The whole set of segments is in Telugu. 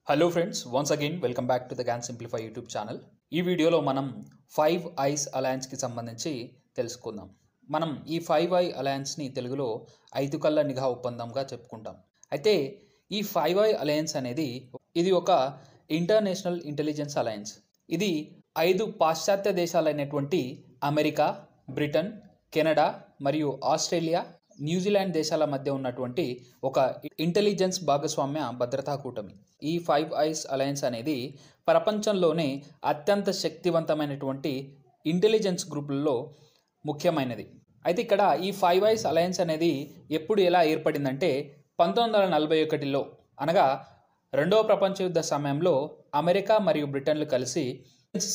Hello friends, once again welcome back to the Gyan simplify YouTube channel. ఈ వీడియోలో మనం 5 ఐస్ అలయన్స్కి సంబంధించి తెలుసుకుందాం. మనం ఈ 5 ఐ అలయన్స్ని తెలుగులో 5 కళ్ళ నిఘా ఒప్పందంగా చెప్పుకుంటాం. అయితే ఈ 5 ఐ అలయన్స్ అనేది ఇది ఒక ఇంటర్నేషనల్ ఇంటెలిజెన్స్ అలయన్స్. ఇది 5 పాశ్చాత్య దేశాలైనటువంటి అమెరికా, బ్రిటన్, కెనడా మరియు ఆస్ట్రేలియా, న్యూజిలాండ్ దేశాల మధ్య ఉన్నటువంటి ఒక ఇంటెలిజెన్స్ భాగస్వామ్య భద్రతా కూటమి. ఈ 5 ఐస్ అలయన్స్ అనేది ప్రపంచంలోనే అత్యంత శక్తివంతమైనటువంటి ఇంటెలిజెన్స్ గ్రూపుల్లో ముఖ్యమైనది. అయితే ఇక్కడ ఈ 5 ఐస్ అలయన్స్ అనేది ఎప్పుడు ఎలా ఏర్పడిందంటే 1941లో అనగా రెండవ ప్రపంచ యుద్ధ సమయంలో అమెరికా మరియు బ్రిటన్లు కలిసి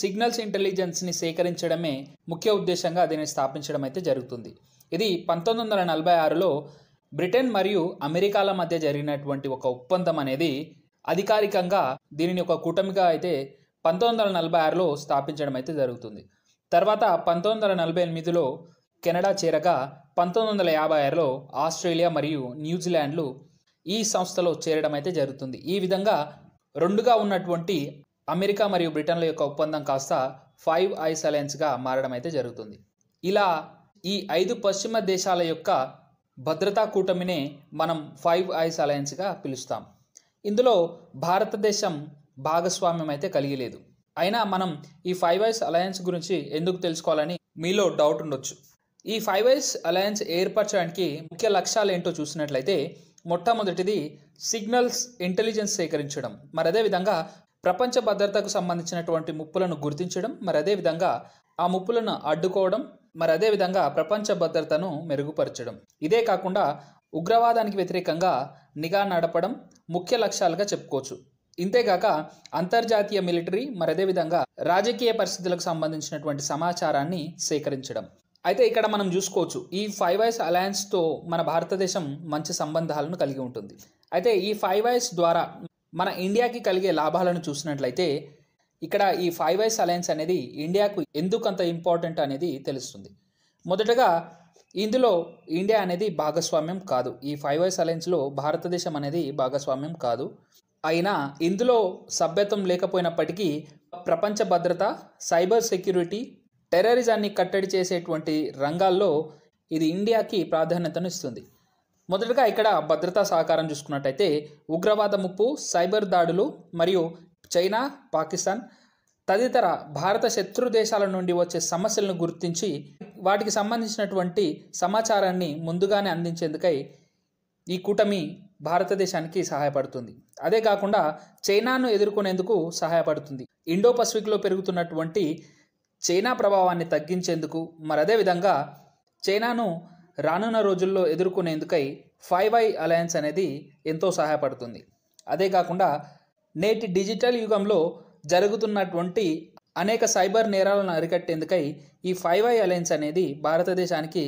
సిగ్నల్స్ ఇంటెలిజెన్స్ని సేకరించడమే ముఖ్య ఉద్దేశంగా దీన్ని స్థాపించడం అయితే జరుగుతుంది. ఇది 1946లో బ్రిటన్ మరియు అమెరికాల మధ్య జరిగినటువంటి ఒక ఒప్పందం అనేది అధికారికంగా దీనిని ఒక కూటమిగా అయితే 1946లో స్థాపించడం అయితే జరుగుతుంది. తర్వాత 1948లో కెనడా చేరగా 1956లో ఆస్ట్రేలియా మరియు న్యూజిలాండ్లు ఈ సంస్థలో చేరడం అయితే జరుగుతుంది. ఈ విధంగా రెండుగా ఉన్నటువంటి అమెరికా మరియు బ్రిటన్ల యొక్క ఒప్పందం కాస్త 5 ఐస్ అలయన్స్గా మారడం అయితే జరుగుతుంది. ఇలా ఈ 5 పశ్చిమ దేశాల యొక్క భద్రతా కూటమినే మనం 5 ఐస్ అలయన్స్గా పిలుస్తాం. ఇందులో భారతదేశం భాగస్వామ్యం అయితే కలిగి లేదు. అయినా మనం ఈ 5 ఐస్ అలయన్స్ గురించి ఎందుకు తెలుసుకోవాలని మీలో డౌట్ ఉండొచ్చు. ఈ 5 ఐస్ అలయన్స్ ఏర్పరచడానికి ముఖ్య లక్ష్యాలు ఏంటో చూసినట్లయితే మొట్టమొదటిది సిగ్నల్స్ ఇంటెలిజెన్స్ సేకరించడం, మరి అదేవిధంగా ప్రపంచ భద్రతకు సంబంధించినటువంటి ముప్పులను గుర్తించడం, మరి అదేవిధంగా ఆ ముప్పులను అడ్డుకోవడం, మరి అదేవిధంగా ప్రపంచ భద్రతను మెరుగుపరచడం. ఇదే కాకుండా ఉగ్రవాదానికి వ్యతిరేకంగా నిఘా నడపడం ముఖ్య లక్ష్యాలుగా చెప్పుకోవచ్చు. ఇంతేగాక అంతర్జాతీయ మిలిటరీ, మరి అదేవిధంగా రాజకీయ పరిస్థితులకు సంబంధించినటువంటి సమాచారాన్ని సేకరించడం. అయితే ఇక్కడ మనం చూసుకోవచ్చు ఈ 5 ఐస్ అలయన్స్తో మన భారతదేశం మంచి సంబంధాలను కలిగి ఉంటుంది. అయితే ఈ 5 ఐస్ ద్వారా మన ఇండియాకి కలిగే లాభాలను చూసినట్లయితే ఇక్కడ ఈ 5 ఐస్ అలయన్స్ అనేది ఇండియాకు ఎందుకు అంత ఇంపార్టెంట్ అనేది తెలుస్తుంది. మొదటగా ఇందులో ఇండియా అనేది భాగస్వామ్యం కాదు. ఈ 5 ఐస్ అలయన్స్లో భారతదేశం అనేది భాగస్వామ్యం కాదు. అయినా ఇందులో సభ్యత్వం లేకపోయినప్పటికీ ప్రపంచ భద్రత, సైబర్ సెక్యూరిటీ, టెర్రరిజాన్ని కట్టడి చేసేటువంటి రంగాల్లో ఇది ఇండియాకి ప్రాధాన్యతను ఇస్తుంది. మొదటగా ఇక్కడ భద్రతా సహకారం చూసుకున్నట్టయితే ఉగ్రవాద ముప్పు, సైబర్ దాడులు మరియు చైనా, పాకిస్తాన్ తదితర భారత శత్రు దేశాల నుండి వచ్చే సమస్యలను గుర్తించి వాటికి సంబంధించినటువంటి సమాచారాన్ని ముందుగానే అందించేందుకై ఈ కూటమి భారతదేశానికి సహాయపడుతుంది. అదే కాకుండా చైనాను ఎదుర్కొనేందుకు సహాయపడుతుంది. ఇండో పసిఫిక్లో పెరుగుతున్నటువంటి చైనా ప్రభావాన్ని తగ్గించేందుకు, మరి అదేవిధంగా చైనాను రానున్న రోజుల్లో ఎదుర్కొనేందుకై 5 ఐ అలయన్స్ అనేది ఎంతో సహాయపడుతుంది. అదే కాకుండా నేటి డిజిటల్ యుగంలో జరుగుతున్నటువంటి అనేక సైబర్ నేరాలను అరికట్టేందుకై ఈ 5 ఐ అలయన్స్ అనేది భారతదేశానికి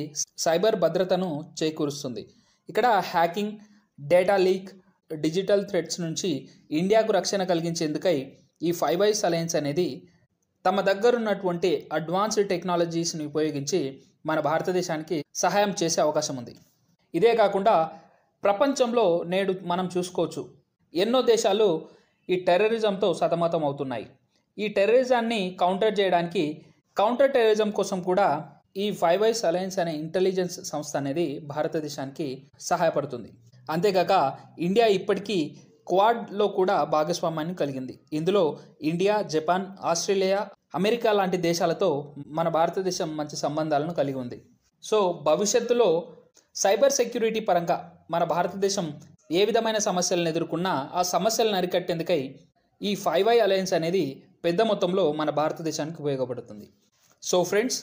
సైబర్ భద్రతను చేకూరుస్తుంది. ఇక్కడ hacking, data leak, digital threats నుంచి ఇండియాకు రక్షణ కలిగించేందుకై ఈ 5 ఐస్ అలయన్స్ అనేది తమ దగ్గరున్నటువంటి అడ్వాన్స్డ్ టెక్నాలజీస్ని ఉపయోగించి మన భారతదేశానికి సహాయం చేసే అవకాశం ఉంది. ఇదే కాకుండా ప్రపంచంలో నేడు మనం చూసుకోవచ్చు ఎన్నో దేశాలు ఈ టెర్రరిజంతో సతమతం అవుతున్నాయి. ఈ టెర్రరిజాన్ని కౌంటర్ చేయడానికి, కౌంటర్ టెర్రరిజం కోసం కూడా ఈ 5 ఐస్ అలయన్స్ అనే ఇంటెలిజెన్స్ సంస్థ అనేది భారతదేశానికి సహాయపడుతుంది. అంతేకాక ఇండియా ఇప్పటికీ క్వాడ్లో కూడా భాగస్వామ్యాన్ని కలిగింది. ఇందులో ఇండియా, జపాన్, ఆస్ట్రేలియా, అమెరికా లాంటి దేశాలతో మన భారతదేశం మంచి సంబంధాలను కలిగి ఉంది. సో భవిష్యత్తులో సైబర్ సెక్యూరిటీ పరంగా మన భారతదేశం ఏ విధమైన సమస్యలను ఎదుర్కొన్నా ఆ సమస్యలను అరికట్టేందుకై ఈ 5 ఐ అలయన్స్ అనేది పెద్ద మొత్తంలో మన భారతదేశానికి ఉపయోగపడుతుంది. సో ఫ్రెండ్స్,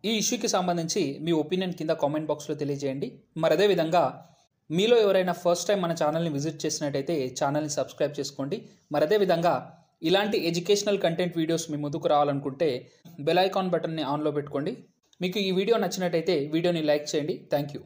ఈ ఇష్యూకి సంబంధించి మీ ఒపీనియన్ కింద కామెంట్ బాక్స్లో తెలియజేయండి. మరి అదేవిధంగా మీలో ఎవరైనా ఫస్ట్ టైం మన ఛానల్ని విజిట్ చేసినట్టయితే ఛానల్ని సబ్స్క్రైబ్ చేసుకోండి. మరి అదేవిధంగా ఇలాంటి ఎడ్యుకేషనల్ కంటెంట్ వీడియోస్ మీ ముందుకు రావాలనుకుంటే బెల్ ఐకాన్ బటన్ని ఆన్లో పెట్టుకోండి. మీకు ఈ వీడియో నచ్చినట్టయితే వీడియోని లైక్ చేయండి. Thank you.